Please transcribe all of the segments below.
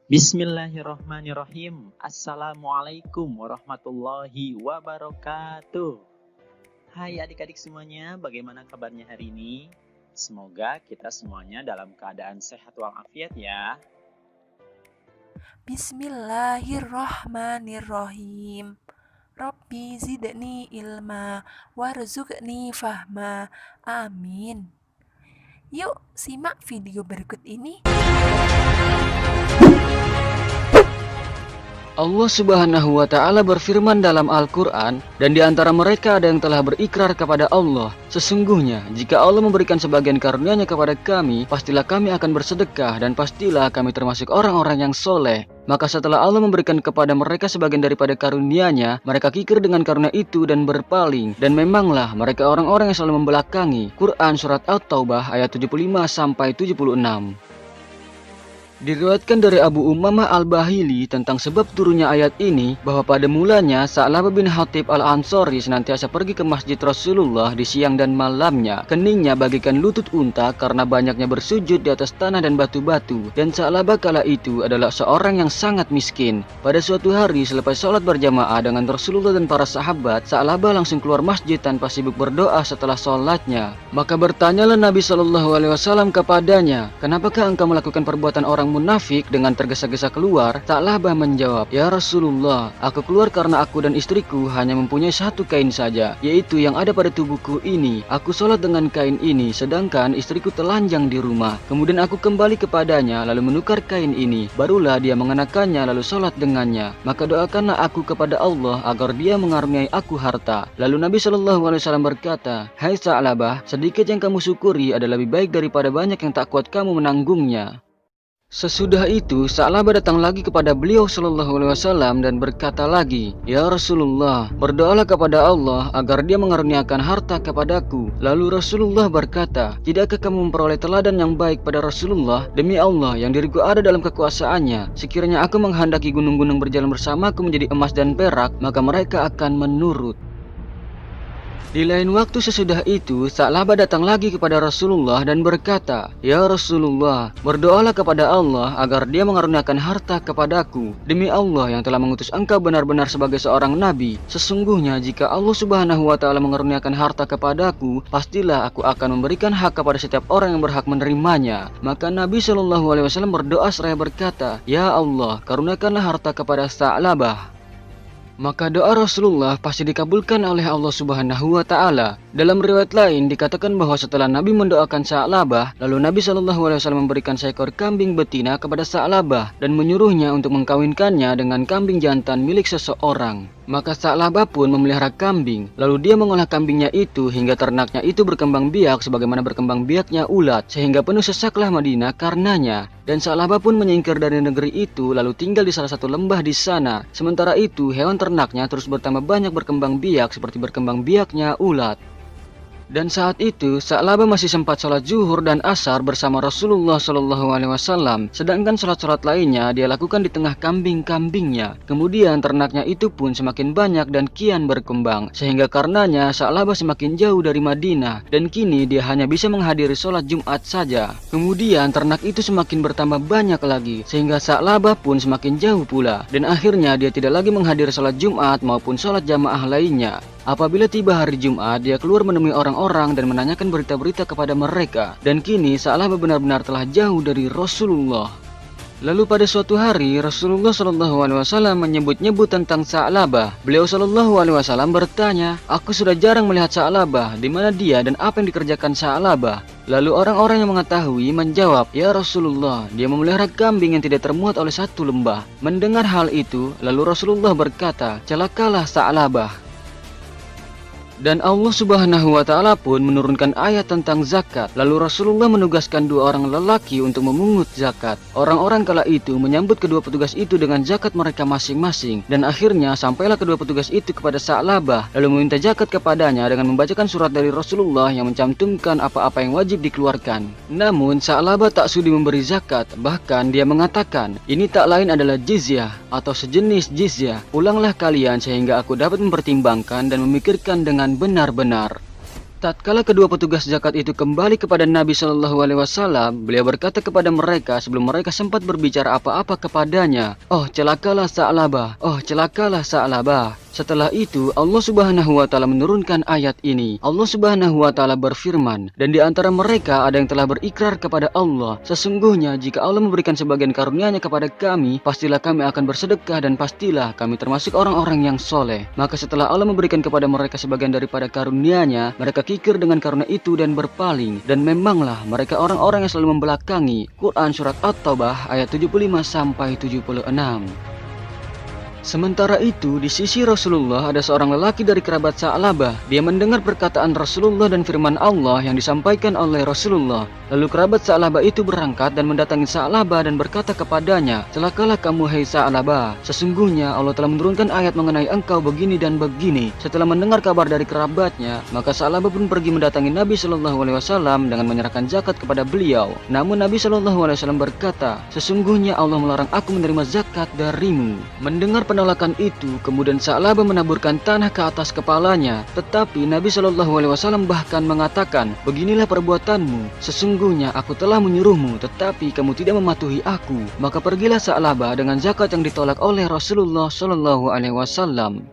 Bismillahirrahmanirrahim. Assalamualaikum warahmatullahi wabarakatuh. Hai adik-adik semuanya, bagaimana kabarnya hari ini? Semoga kita semuanya dalam keadaan sehat walafiat ya. Bismillahirrahmanirrahim. Rabbi zidni ilma warzuqni fahma. Amin. Yuk simak video berikut ini. Allah Subhanahu wa Ta'ala berfirman dalam Al-Quran, dan di antara mereka ada yang telah berikrar kepada Allah, sesungguhnya jika Allah memberikan sebagian karunia-Nya kepada kami, pastilah kami akan bersedekah dan pastilah kami termasuk orang-orang yang soleh. Maka setelah Allah memberikan kepada mereka sebagian daripada karunia-Nya, mereka kikir dengan karunia itu dan berpaling. Dan memanglah mereka orang-orang yang selalu membelakangi. Quran Surat At-Taubah ayat 75-76. Diriwayatkan dari Abu Umamah Al-Bahili tentang sebab turunnya ayat ini bahwa pada mulanya Sa'labah bin Hatib Al-Ansari senantiasa pergi ke masjid Rasulullah di siang dan malamnya. Keningnya bagaikan lutut unta karena banyaknya bersujud di atas tanah dan batu-batu. Dan Sa'labah kala itu adalah seorang yang sangat miskin. Pada suatu hari selepas sholat berjamaah dengan Rasulullah dan para sahabat, Sa'labah langsung keluar masjid tanpa sibuk berdoa setelah sholatnya. Maka bertanyalah Nabi SAW kepadanya, "Kenapakah engkau melakukan perbuatan orang munafik?" Dengan tergesa-gesa keluar, Sa'labah menjawab, "Ya Rasulullah, aku keluar karena aku dan istriku hanya mempunyai satu kain saja, yaitu yang ada pada tubuhku ini. Aku sholat dengan kain ini, sedangkan istriku telanjang di rumah. Kemudian aku kembali kepadanya, lalu menukar kain ini. Barulah dia mengenakannya, lalu sholat dengannya. Maka doakanlah aku kepada Allah agar dia mengaruniai aku harta." Lalu Nabi SAW berkata, "Hai Sa'labah, sedikit yang kamu syukuri adalah lebih baik daripada banyak yang tak kuat kamu menanggungnya." Sesudah itu, Sa'labah datang lagi kepada beliau SAW dan berkata lagi, "Ya Rasulullah, berdoalah kepada Allah agar dia mengaruniakan harta kepadaku." Lalu Rasulullah berkata, "Tidakkah kamu memperoleh teladan yang baik pada Rasulullah? Demi Allah yang diriku ada dalam kekuasaannya, sekiranya aku menghendaki gunung-gunung berjalan bersamaku menjadi emas dan perak, maka mereka akan menurut." Di lain waktu sesudah itu, Sa'labah datang lagi kepada Rasulullah dan berkata, "Ya Rasulullah, berdoalah kepada Allah agar dia mengaruniakan harta kepadaku. Demi Allah yang telah mengutus engkau benar-benar sebagai seorang nabi. Sesungguhnya jika Allah Subhanahu wa Ta'ala mengaruniakan harta kepadaku, pastilah aku akan memberikan hak kepada setiap orang yang berhak menerimanya." Maka Nabi SAW berdoa seraya berkata, "Ya Allah, karuniakanlah harta kepada Sa'labah." Maka doa Rasulullah pasti dikabulkan oleh Allah Subhanahu wa Ta'ala. Dalam riwayat lain dikatakan bahwa setelah Nabi mendoakan Sa'labah, lalu Nabi SAW memberikan seekor kambing betina kepada Sa'labah dan menyuruhnya untuk mengkawinkannya dengan kambing jantan milik seseorang. Maka Sa'labah pun memelihara kambing, lalu dia mengolah kambingnya itu hingga ternaknya itu berkembang biak sebagaimana berkembang biaknya ulat, sehingga penuh sesaklah Madinah karenanya. Dan Sa'labah pun menyingkir dari negeri itu lalu tinggal di salah satu lembah di sana. Sementara itu hewan ternaknya terus bertambah banyak berkembang biak seperti berkembang biaknya ulat. Dan saat itu Sa'labah masih sempat sholat zuhur dan asar bersama Rasulullah SAW. Sedangkan sholat-sholat lainnya dia lakukan di tengah kambing-kambingnya. Kemudian ternaknya itu pun semakin banyak dan kian berkembang, sehingga karenanya Sa'labah semakin jauh dari Madinah. Dan kini dia hanya bisa menghadiri sholat Jumat saja. Kemudian ternak itu semakin bertambah banyak lagi, sehingga Sa'labah pun semakin jauh pula. Dan akhirnya dia tidak lagi menghadiri sholat Jumat maupun sholat jamaah lainnya. Apabila tiba hari Jumat, dia keluar menemui orang-orang dan menanyakan berita-berita kepada mereka. Dan kini Sa'labah benar-benar telah jauh dari Rasulullah. Lalu pada suatu hari Rasulullah SAW menyebut-nyebut tentang Sa'labah. Beliau SAW bertanya, "Aku sudah jarang melihat Sa'labah, di mana dia dan apa yang dikerjakan Sa'labah?" Lalu orang-orang yang mengetahui menjawab, "Ya Rasulullah, dia memelihara kambing yang tidak termuat oleh satu lembah." Mendengar hal itu, lalu Rasulullah berkata, "Celakalah Sa'labah." Dan Allah Subhanahu wa Ta'ala pun menurunkan ayat tentang zakat. Lalu Rasulullah menugaskan dua orang lelaki untuk memungut zakat. Orang-orang kala itu menyambut kedua petugas itu dengan zakat mereka masing-masing. Dan akhirnya sampailah kedua petugas itu kepada Sa'labah, lalu meminta zakat kepadanya dengan membacakan surat dari Rasulullah yang mencantumkan apa-apa yang wajib dikeluarkan. Namun Sa'labah tak sudi memberi zakat. Bahkan dia mengatakan, "Ini tak lain adalah jizyah atau sejenis jizyah. Pulanglah kalian sehingga aku dapat mempertimbangkan dan memikirkan dengan benar-benar." Tatkala kedua petugas zakat itu kembali kepada Nabi Shallallahu Alaihi Wasallam, beliau berkata kepada mereka sebelum mereka sempat berbicara apa-apa kepadanya, "Oh celakalah Sa'labah, oh celakalah Sa'labah." Setelah itu Allah Subhanahu wa taala menurunkan ayat ini. Allah Subhanahu wa taala berfirman, "Dan di antara mereka ada yang telah berikrar kepada Allah, sesungguhnya jika Allah memberikan sebagian karunia-Nya kepada kami, pastilah kami akan bersedekah dan pastilah kami termasuk orang-orang yang soleh." Maka setelah Allah memberikan kepada mereka sebagian daripada karunia-Nya, mereka kikir dengan karunia itu dan berpaling. Dan memanglah mereka orang-orang yang selalu membelakangi. Quran Surat At-Taubah ayat 75 sampai 76. Sementara itu, di sisi Rasulullah ada seorang lelaki dari kerabat Sa'labah. Dia mendengar perkataan Rasulullah dan firman Allah yang disampaikan oleh Rasulullah. Lalu kerabat Sa'labah itu berangkat dan mendatangi Sa'labah dan berkata kepadanya, "Celakalah kamu, hai Sa'labah. Sesungguhnya Allah telah menurunkan ayat mengenai engkau begini dan begini." Setelah mendengar kabar dari kerabatnya, maka Sa'labah pun pergi mendatangi Nabi Shallallahu Alaihi Wasallam dengan menyerahkan zakat kepada beliau. Namun Nabi Shallallahu Alaihi Wasallam berkata, "Sesungguhnya Allah melarang aku menerima zakat darimu." Mendengar penolakan itu, kemudian Sa'labah menaburkan tanah ke atas kepalanya. Tetapi Nabi Shallallahu Alaihi Wasallam bahkan mengatakan, "Beginilah perbuatanmu. Sesungguhnya aku telah menyuruhmu, tetapi kamu tidak mematuhi aku." Maka pergilah Sa'labah dengan zakat yang ditolak oleh Rasulullah Shallallahu Alaihi Wasallam.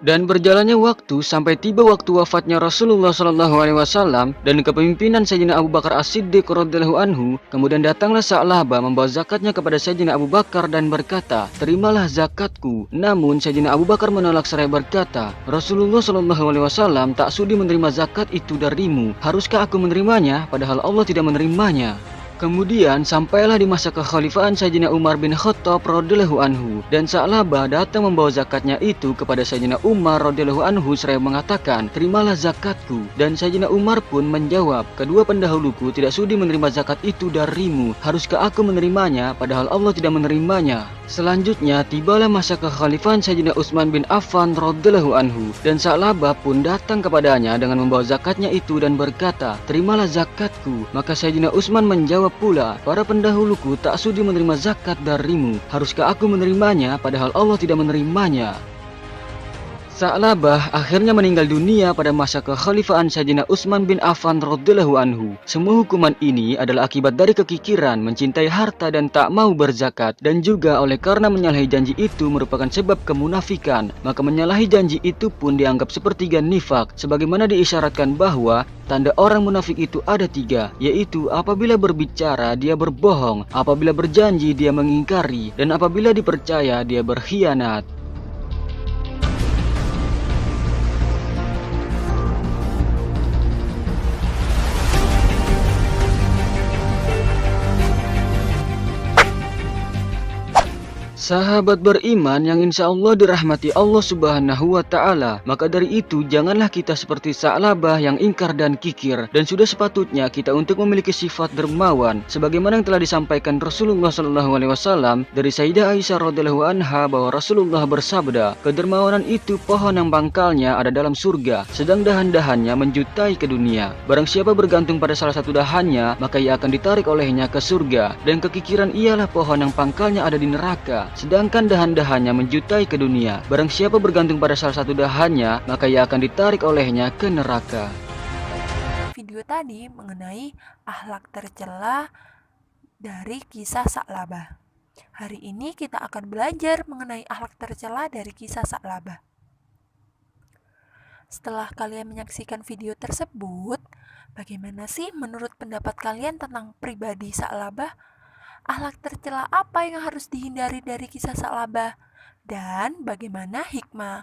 Dan berjalannya waktu sampai tiba waktu wafatnya Rasulullah Shallallahu Alaihi Wasallam dan kepemimpinan Sayyidina Abu Bakar As-Siddiq radhiyallahu anhu. Kemudian datanglah Sa'labah membawa zakatnya kepada Sayyidina Abu Bakar dan berkata, "Terimalah zakatku." Namun Sayyidina Abu Bakar menolak seraya berkata, "Rasulullah Shallallahu Alaihi Wasallam tak sudi menerima zakat itu darimu. Haruskah aku menerimanya? Padahal Allah tidak menerimanya." Kemudian sampailah di masa kekhalifahan Sayyidina Umar bin Khattab radhiyallahu anhu, dan Sa'labah datang membawa zakatnya itu kepada Sayyidina Umar radhiyallahu anhu seraya mengatakan, "Terimalah zakatku." Dan Sayyidina Umar pun menjawab, "Kedua pendahuluku tidak sudi menerima zakat itu darimu. Haruskah aku menerimanya padahal Allah tidak menerimanya?" Selanjutnya tibalah masa kekhalifahan Sayyidina Utsman bin Affan radhiyallahu anhu, dan Sa'labah pun datang kepadanya dengan membawa zakatnya itu dan berkata, "Terimalah zakatku." Maka Sayyidina Utsman menjawab pula, "Para pendahuluku tak sudi menerima zakat darimu. Haruskah aku menerimanya padahal Allah tidak menerimanya?" Sa'labah akhirnya meninggal dunia pada masa kekhalifahan Sayyidina Utsman bin Affan radhiyallahu anhu. Semua hukuman ini adalah akibat dari kekikiran, mencintai harta dan tak mau berzakat, dan juga oleh karena menyalahi janji itu merupakan sebab kemunafikan. Maka menyalahi janji itu pun dianggap sepertiga nifak, sebagaimana diisyaratkan bahwa tanda orang munafik itu ada 3, yaitu apabila berbicara dia berbohong, apabila berjanji dia mengingkari, dan apabila dipercaya dia berkhianat. Sahabat beriman yang insya Allah dirahmati Allah Subhanahu wa Ta'ala, maka dari itu janganlah kita seperti Sa'labah yang ingkar dan kikir, dan sudah sepatutnya kita untuk memiliki sifat dermawan, sebagaimana yang telah disampaikan Rasulullah Shallallahu Alaihi Wasallam dari Sayyidah Aisyah radhiyallahu anha bahwa Rasulullah bersabda, "Kedermawanan itu pohon yang pangkalnya ada dalam surga, sedang dahan-dahannya menjutai ke dunia. Barang siapa bergantung pada salah satu dahannya, maka ia akan ditarik olehnya ke surga, dan kekikiran ialah pohon yang pangkalnya ada di neraka, sedangkan dahan-dahannya menjutai ke dunia. Barang siapa bergantung pada salah satu dahannya, maka ia akan ditarik olehnya ke neraka." Video tadi mengenai akhlak tercela dari kisah Sa'labah. Hari ini kita akan belajar mengenai akhlak tercela dari kisah Sa'labah. Setelah kalian menyaksikan video tersebut, bagaimana sih menurut pendapat kalian tentang pribadi Sa'labah? Akhlak tercela apa yang harus dihindari dari kisah Sa'labah? Dan bagaimana hikmah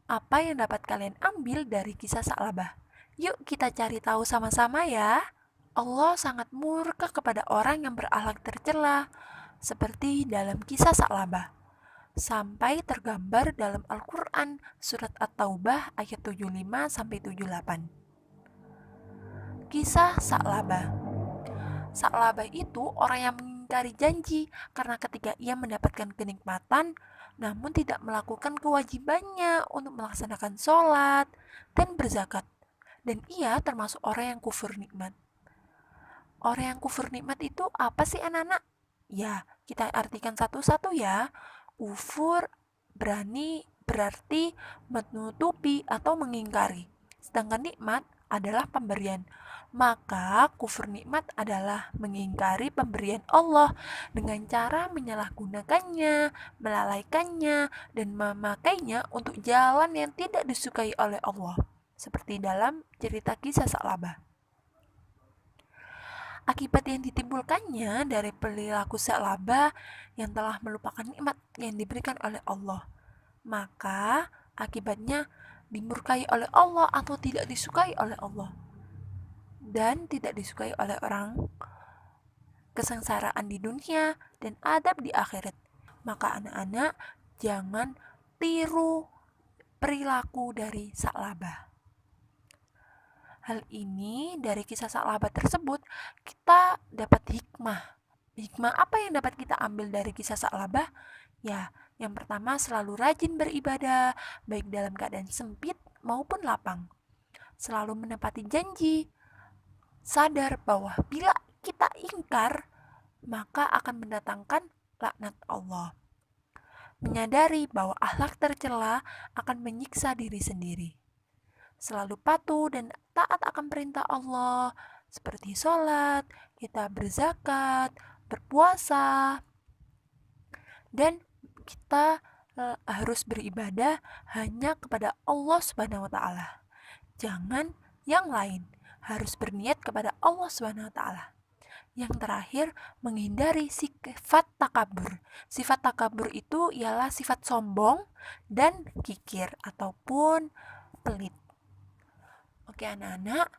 apa yang dapat kalian ambil dari kisah Sa'labah? Yuk kita cari tahu sama-sama ya. Allah sangat murka kepada orang yang berakhlak tercela, seperti dalam kisah Sa'labah. Sampai tergambar dalam Al-Quran Surat At-Taubah ayat 75-78. Kisah Sa'labah. Sa'labah itu orang yang mengingkari janji karena ketika ia mendapatkan kenikmatan namun tidak melakukan kewajibannya untuk melaksanakan sholat dan berzakat, dan ia termasuk orang yang kufur nikmat. Orang yang kufur nikmat itu apa sih anak-anak? Ya, kita artikan satu-satu ya. Kufur berarti menutupi atau mengingkari. sedangkan nikmat adalah pemberian. Maka kufur nikmat adalah mengingkari pemberian Allah dengan cara menyalahgunakannya, melalaikannya, dan memakainya untuk jalan yang tidak disukai oleh Allah, seperti dalam cerita kisah Sa'labah. Akibat yang ditimbulkannya dari perilaku Sa'labah yang telah melupakan nikmat yang diberikan oleh Allah, maka akibatnya dimurkai oleh Allah atau tidak disukai oleh Allah dan tidak disukai oleh orang, kesengsaraan di dunia dan adab di akhirat. Maka anak-anak jangan tiru perilaku dari Sa'labah. Hal ini dari kisah Sa'labah tersebut kita dapat hikmah. Hikmah apa yang dapat kita ambil dari kisah Sa'labah? Ya, yang pertama selalu rajin beribadah, baik dalam keadaan sempit maupun lapang. Selalu menepati janji, sadar bahwa bila kita ingkar, maka akan mendatangkan laknat Allah. Menyadari bahwa akhlak tercela akan menyiksa diri sendiri. Selalu patuh dan taat akan perintah Allah, seperti sholat, kita berzakat, berpuasa, dan kita harus beribadah hanya kepada Allah Subhanahu wa Ta'ala. Jangan yang lain, harus berniat kepada Allah Subhanahu wa Ta'ala. Yang terakhir, menghindari sifat takabur. Sifat takabur itu ialah sifat sombong dan kikir ataupun pelit. Oke anak-anak,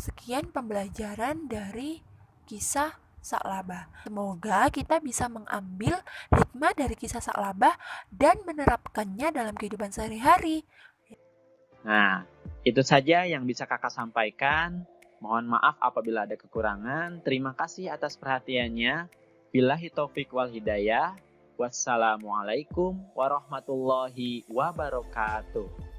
sekian pembelajaran dari kisah Sa'labah. Semoga kita bisa mengambil hikmah dari kisah Sa'labah dan menerapkannya dalam kehidupan sehari-hari. Nah, itu saja yang bisa kakak sampaikan. Mohon maaf apabila ada kekurangan. Terima kasih atas perhatiannya. Billahi taufik wal hidayah. Wassalamualaikum warahmatullahi wabarakatuh.